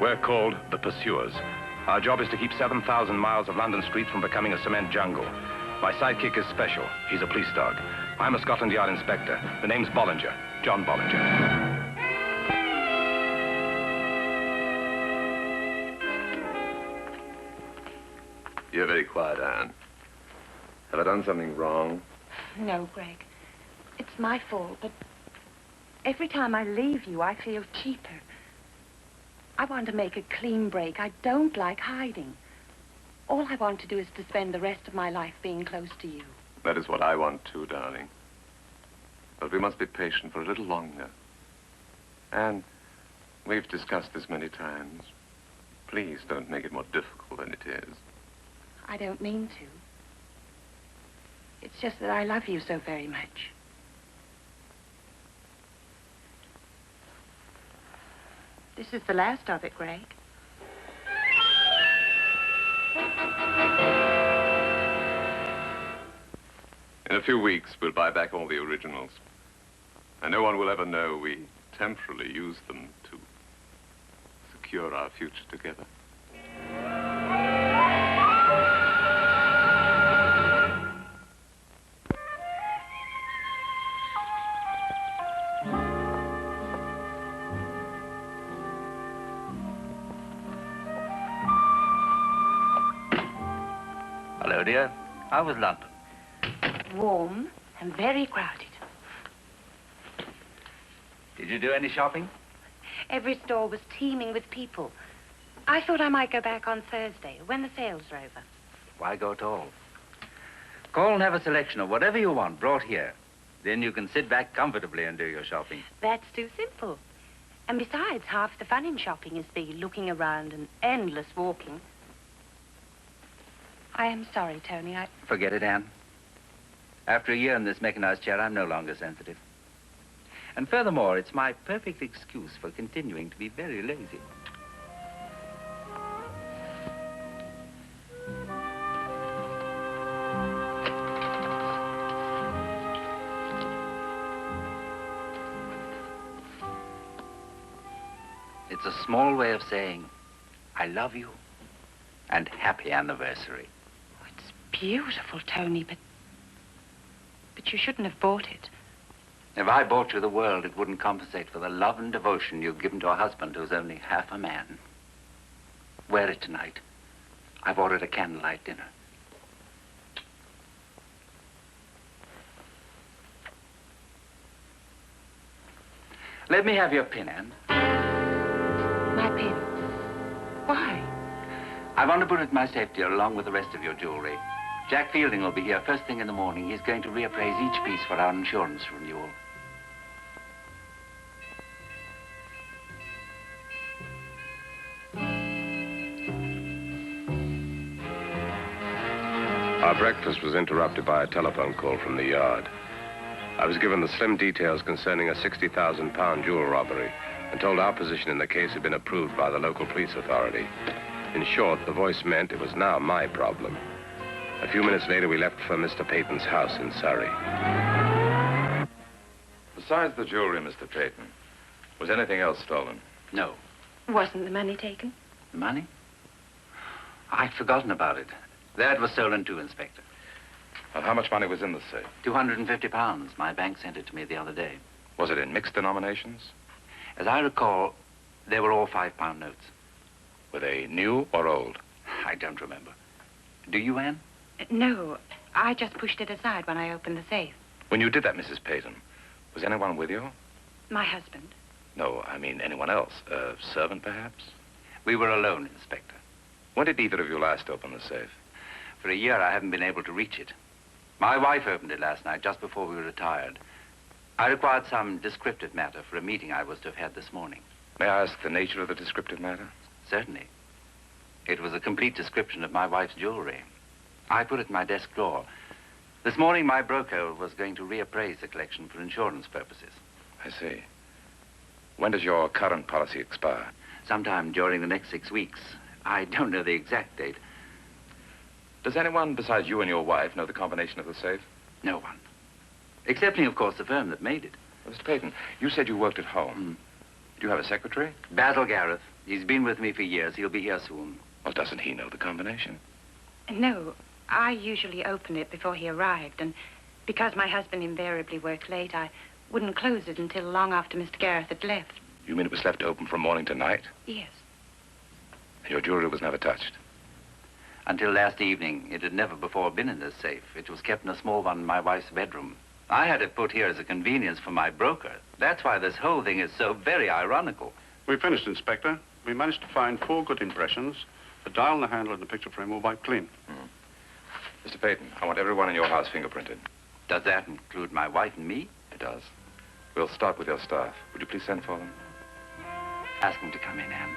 We're called the Pursuers. Our job is to keep 7,000 miles of London streets from becoming a cement jungle. My sidekick is Special. He's a police dog. I'm a Scotland Yard inspector. The name's Bollinger, John Bollinger. You're very quiet, Anne. Have I done something wrong? No, Greg. It's my fault, but every time I leave you, I feel cheaper. I want to make a clean break. I don't like hiding. All I want to do is to spend the rest of my life being close to you. That is what I want too, darling. But we must be patient for a little longer. Anne, we've discussed this many times. Please don't make it more difficult than it is. I don't mean to. It's just that I love you so very much. This is the last of it, Greg. In a few weeks, we'll buy back all the originals. And no one will ever know we temporarily used them to secure our future together. Hello, dear. How was London? Warm and very crowded. Did you do any shopping? Every store was teeming with people. I thought I might go back on Thursday, when the sales are over. Why go at all? Call and have a selection of whatever you want brought here. Then you can sit back comfortably and do your shopping. That's too simple. And besides, half the fun in shopping is the looking around and endless walking. I am sorry, Tony. Forget it, Anne. After a year in this mechanized chair, I'm no longer sensitive. And furthermore, it's my perfect excuse for continuing to be very lazy. It's a small way of saying, I love you, and happy anniversary. Oh, it's beautiful, Tony, but you shouldn't have bought it. If I bought you the world, it wouldn't compensate for the love and devotion you've given to a husband who's only half a man. Wear it tonight. I've ordered a candlelight dinner. Let me have your pin, Anne. My pin? Why? I want to put it in my safe, dear, along with the rest of your jewelry. Jack Fielding will be here first thing in the morning. He's going to reappraise each piece for our insurance renewal. Our breakfast was interrupted by a telephone call from the yard. I was given the slim details concerning a £60,000 jewel robbery and told our position in the case had been approved by the local police authority. In short, the voice meant it was now my problem. A few minutes later, we left for Mr. Peyton's house in Surrey. Besides the jewelry, Mr. Peyton, was anything else stolen? No. Wasn't the money taken? The money? I'd forgotten about it. That was stolen too, Inspector. And how much money was in the safe? £250. My bank sent it to me the other day. Was it in mixed denominations? As I recall, they were all £5 notes. Were they new or old? I don't remember. Do you, Anne? No, I just pushed it aside when I opened the safe. When you did that, Mrs. Peyton, was anyone with you? My husband. No, I mean anyone else. A servant, perhaps? We were alone, Inspector. When did either of you last open the safe? For a year, I haven't been able to reach it. My wife opened it last night, just before we retired. I required some descriptive matter for a meeting I was to have had this morning. May I ask the nature of the descriptive matter? Certainly. It was a complete description of my wife's jewelry. I put it in my desk drawer. This morning, my broker was going to reappraise the collection for insurance purposes. I see. When does your current policy expire? Sometime during the next 6 weeks. I don't know the exact date. Does anyone besides you and your wife know the combination of the safe? No one. Excepting, of course, the firm that made it. Mr. Peyton, you said you worked at home. Do you have a secretary? Basil Gareth. He's been with me for years. He'll be here soon. Well, doesn't he know the combination? No, I usually open it before he arrived, and because my husband invariably worked late, I wouldn't close it until long after Mr. Gareth had left. You mean it was left open from morning to night? Yes. And your jewelry was never touched? Until last evening, it had never before been in this safe. It was kept in a small one in my wife's bedroom. I had it put here as a convenience for my broker. That's why this whole thing is so very ironical. We finished, Inspector. We managed to find 4 good impressions. The dial and the handle and the picture frame were wiped clean. Mr. Peyton, I want everyone in your house fingerprinted. Does that include my wife and me? It does. We'll start with your staff. Would you please send for them? Ask them to come in, Anne.